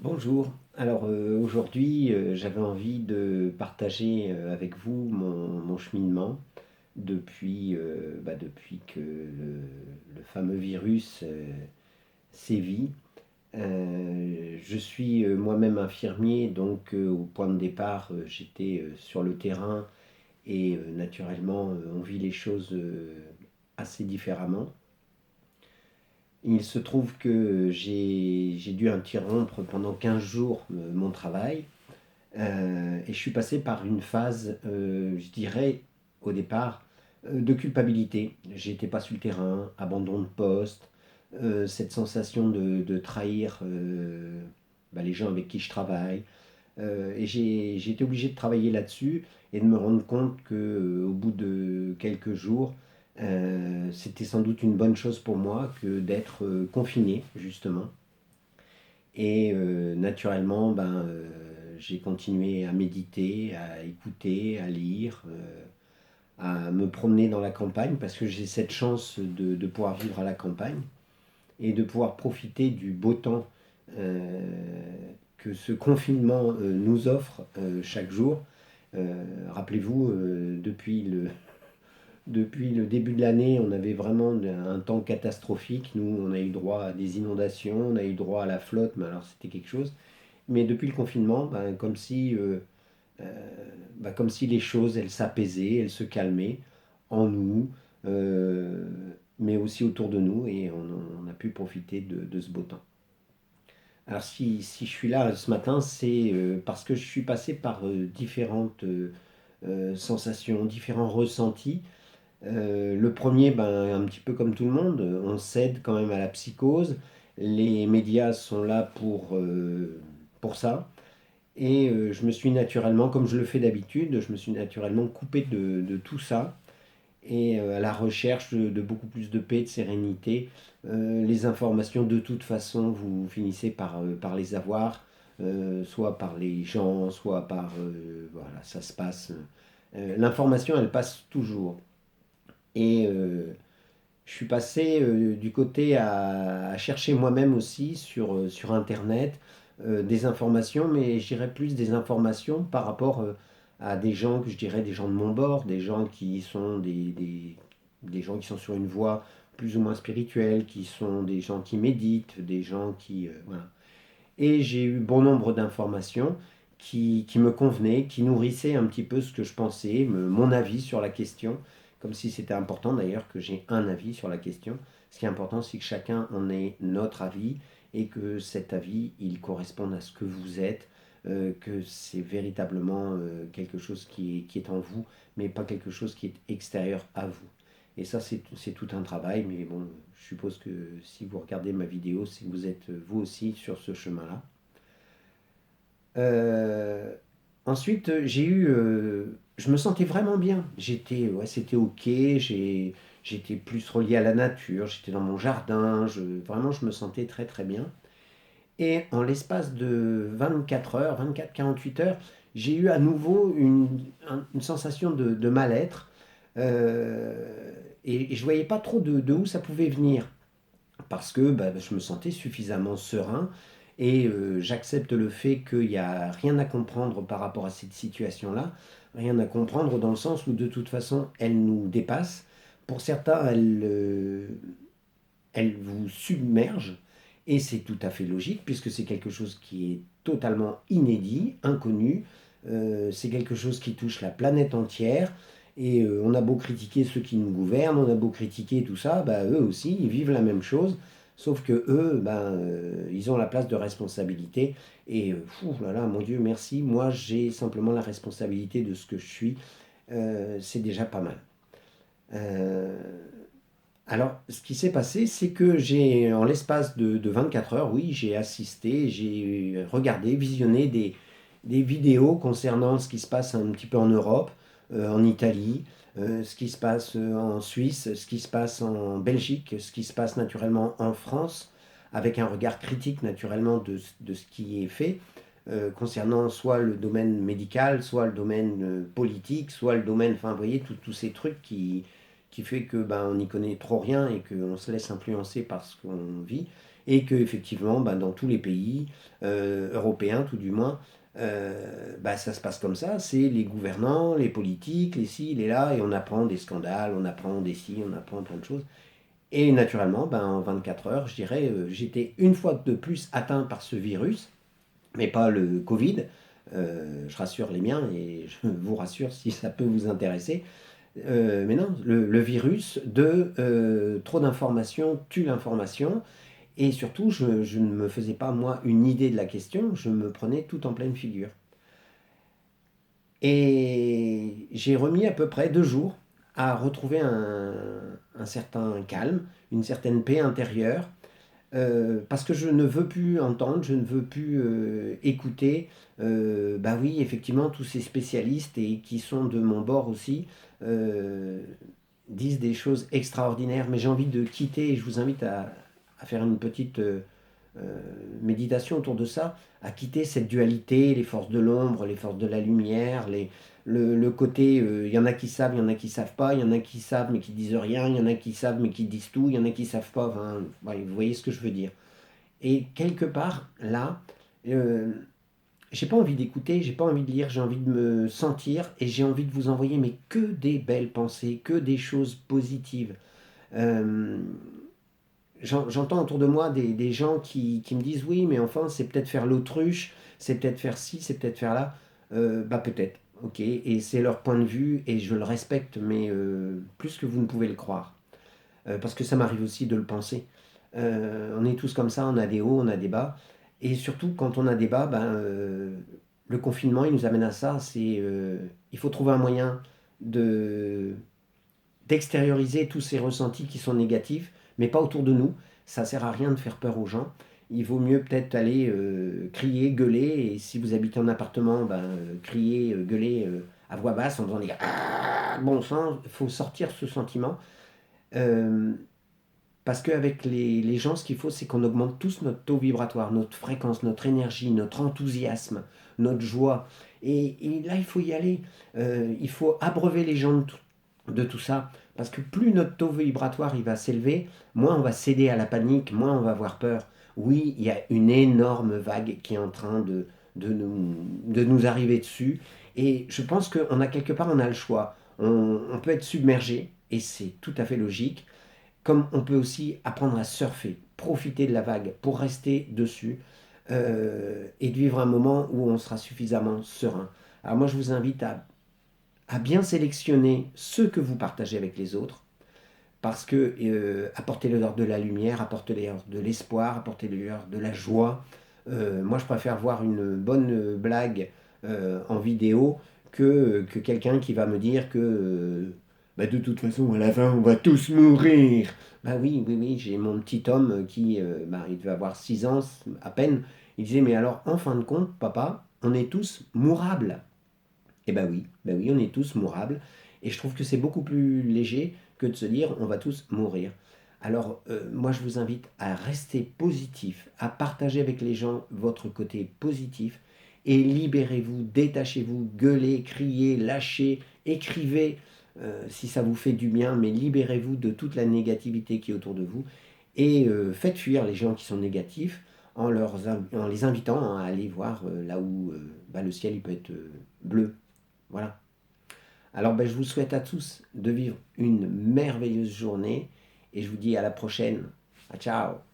Bonjour. Alors aujourd'hui, j'avais envie de partager avec vous mon cheminement depuis que le fameux virus sévit. Je suis moi-même infirmier, donc au point de départ, j'étais sur le terrain et naturellement, on vit les choses assez différemment. Il se trouve que j'ai dû interrompre pendant 15 jours mon travail. Et je suis passé par une phase, je dirais, au départ, de culpabilité. J'étais pas sur le terrain, abandon de poste, cette sensation de trahir les gens avec qui je travaille. Et j'ai été obligé de travailler là-dessus et de me rendre compte que, au bout de quelques jours, c'était sans doute une bonne chose pour moi que d'être confiné, justement. Et j'ai continué à méditer, à écouter, à lire, à me promener dans la campagne parce que j'ai cette chance de pouvoir vivre à la campagne et de pouvoir profiter du beau temps euh, que ce confinement nous offre chaque jour. Rappelez-vous, depuis le début de l'année, on avait vraiment un temps catastrophique. Nous, on a eu droit à des inondations, on a eu droit à la flotte, mais alors c'était quelque chose. Mais depuis le confinement, comme si les choses, elles s'apaisaient, elles se calmaient en nous, euh, mais aussi autour de nous, et on a pu profiter de ce beau temps. Alors si je suis là ce matin, c'est parce que je suis passé par différentes sensations, différents ressentis. Le premier, un petit peu comme tout le monde, on cède quand même à la psychose. Les médias sont là pour ça. Et je me suis naturellement, comme je le fais d'habitude, je me suis naturellement coupé de tout ça et à la recherche de beaucoup plus de paix, de sérénité. Les informations, de toute façon, vous finissez par les avoir, soit par les gens, soit par... voilà, ça se passe. L'information, elle passe toujours. Et je suis passé du côté à chercher moi-même aussi sur Internet des informations, mais je dirais plus des informations par rapport à des gens que je dirais des gens de mon bord, des gens qui sont des gens qui sont sur une voie plus ou moins spirituelle, qui sont des gens qui méditent, des gens qui... voilà. Et j'ai eu bon nombre d'informations qui me convenaient, qui nourrissaient un petit peu ce que je pensais, mon avis sur la question, comme si c'était important d'ailleurs que j'ai un avis sur la question. Ce qui est important, c'est que chacun en ait notre avis et que cet avis, il corresponde à ce que vous êtes, que c'est véritablement quelque chose qui est en vous, mais pas quelque chose qui est extérieur à vous. Et ça, c'est tout un travail, mais bon, je suppose que si vous regardez ma vidéo, c'est que vous êtes vous aussi sur ce chemin-là. Euh, Ensuite, je me sentais vraiment bien. Ouais, c'était ok. J'étais plus relié à la nature. J'étais dans mon jardin. Vraiment, je me sentais très très bien. Et en l'espace de 24 heures, 24-48 heures, j'ai eu à nouveau une sensation de mal-être. Et je voyais pas trop de où ça pouvait venir parce que je me sentais suffisamment serein et j'accepte le fait qu'il n'y a rien à comprendre par rapport à cette situation-là, rien à comprendre dans le sens où de toute façon elle nous dépasse. Pour certains, elle vous submerge et c'est tout à fait logique puisque c'est quelque chose qui est totalement inédit, inconnu. C'est quelque chose qui touche la planète entière. Et on a beau critiquer ceux qui nous gouvernent, on a beau critiquer tout ça, eux aussi, ils vivent la même chose, sauf que eux, ils ont la place de responsabilité. Et là là, mon Dieu, merci. Moi, j'ai simplement la responsabilité de ce que je suis. C'est déjà pas mal. Euh, alors, ce qui s'est passé, c'est que en l'espace de 24 heures, oui, j'ai assisté, j'ai regardé, visionné des vidéos concernant ce qui se passe un petit peu en Europe, en Italie, ce qui se passe en Suisse, ce qui se passe en Belgique, ce qui se passe naturellement en France, avec un regard critique naturellement de ce qui est fait, concernant soit le domaine médical, soit le domaine politique, soit le domaine, enfin, vous voyez, tous ces trucs qui fait que on n'y connaît trop rien et qu'on se laisse influencer par ce qu'on vit. et que effectivement, ben, dans tous les pays européens, tout du moins, bah, ça se passe comme ça. C'est les gouvernants, les politiques, les ci, les là, et on apprend des scandales, on apprend des ci, on apprend plein de choses. Et naturellement, ben, en 24 heures, je dirais, j'étais une fois de plus atteint par ce virus, mais pas le Covid. Je rassure les miens et je vous rassure si ça peut vous intéresser. Mais non, le virus de trop d'informations tue l'information. Et surtout, je ne me faisais pas, moi, une idée de la question, je me prenais tout en pleine figure. Et j'ai remis à peu près 2 jours à retrouver un certain calme, une certaine paix intérieure, parce que je ne veux plus entendre, je ne veux plus écouter, bah oui, effectivement, tous ces spécialistes et qui sont de mon bord aussi, euh, disent des choses extraordinaires, mais j'ai envie de quitter et je vous invite à faire une petite méditation autour de ça, à quitter cette dualité, les forces de l'ombre, les forces de la lumière, le côté, il y en a qui savent, il y en a qui savent pas, il y en a qui savent mais qui disent rien, il y en a qui savent mais qui disent tout, il y en a qui savent pas, enfin, ouais, vous voyez ce que je veux dire. Et quelque part, là, euh, j'ai pas envie d'écouter, j'ai pas envie de lire, j'ai envie de me sentir et j'ai envie de vous envoyer mais que des belles pensées, que des choses positives. Euh, J'entends autour de moi des gens qui me disent oui, mais enfin, c'est peut-être faire l'autruche, c'est peut-être faire ci, c'est peut-être faire là. Bah peut-être, ok, et c'est leur point de vue et je le respecte, mais plus que vous ne pouvez le croire. Parce que ça m'arrive aussi de le penser. On est tous comme ça, on a des hauts, on a des bas. Et surtout, quand on a des bas, ben, le confinement, il nous amène à ça. Il faut trouver un moyen de, d'extérioriser tous ces ressentis qui sont négatifs, mais pas autour de nous. Ça sert à rien de faire peur aux gens. Il vaut mieux peut-être aller crier, gueuler, et si vous habitez en appartement, ben, crier, gueuler à voix basse en disant des ah, bon sang, il faut sortir ce sentiment. Euh, Parce qu'avec les gens, ce qu'il faut, c'est qu'on augmente tous notre taux vibratoire, notre fréquence, notre énergie, notre enthousiasme, notre joie. Et là, il faut y aller. Il faut abreuver les gens de tout ça. Parce que plus notre taux vibratoire il va s'élever, moins on va céder à la panique, moins on va avoir peur. Oui, il y a une énorme vague qui est en train de nous arriver dessus. Et je pense qu'on a quelque part, on a le choix. On peut être submergé, et c'est tout à fait logique. Comme on peut aussi apprendre à surfer, profiter de la vague pour rester dessus et de vivre un moment où on sera suffisamment serein. Alors moi, je vous invite à bien sélectionner ce que vous partagez avec les autres, parce que apportez-leur de la lumière, apportez-leur de l'espoir, apportez-leur de la joie. Moi, je préfère voir une bonne blague en vidéo que quelqu'un qui va me dire que bah, de toute façon, à la fin, on va tous mourir. Bah oui, oui, oui, j'ai mon petit homme qui, bah, il devait avoir 6 ans à peine. Il disait, mais alors, en fin de compte, papa, on est tous mourables. Eh ben oui, on est tous mourables. Et je trouve que c'est beaucoup plus léger que de se dire on va tous mourir. Alors, moi, je vous invite à rester positif, à partager avec les gens votre côté positif et libérez-vous, détachez-vous, gueulez, criez, lâchez, écrivez si ça vous fait du bien, mais libérez-vous de toute la négativité qui est autour de vous et faites fuir les gens qui sont négatifs en les invitant à aller voir là où bah, le ciel il peut être bleu. Voilà. Alors ben, je vous souhaite à tous de vivre une merveilleuse journée et je vous dis à la prochaine. Ciao.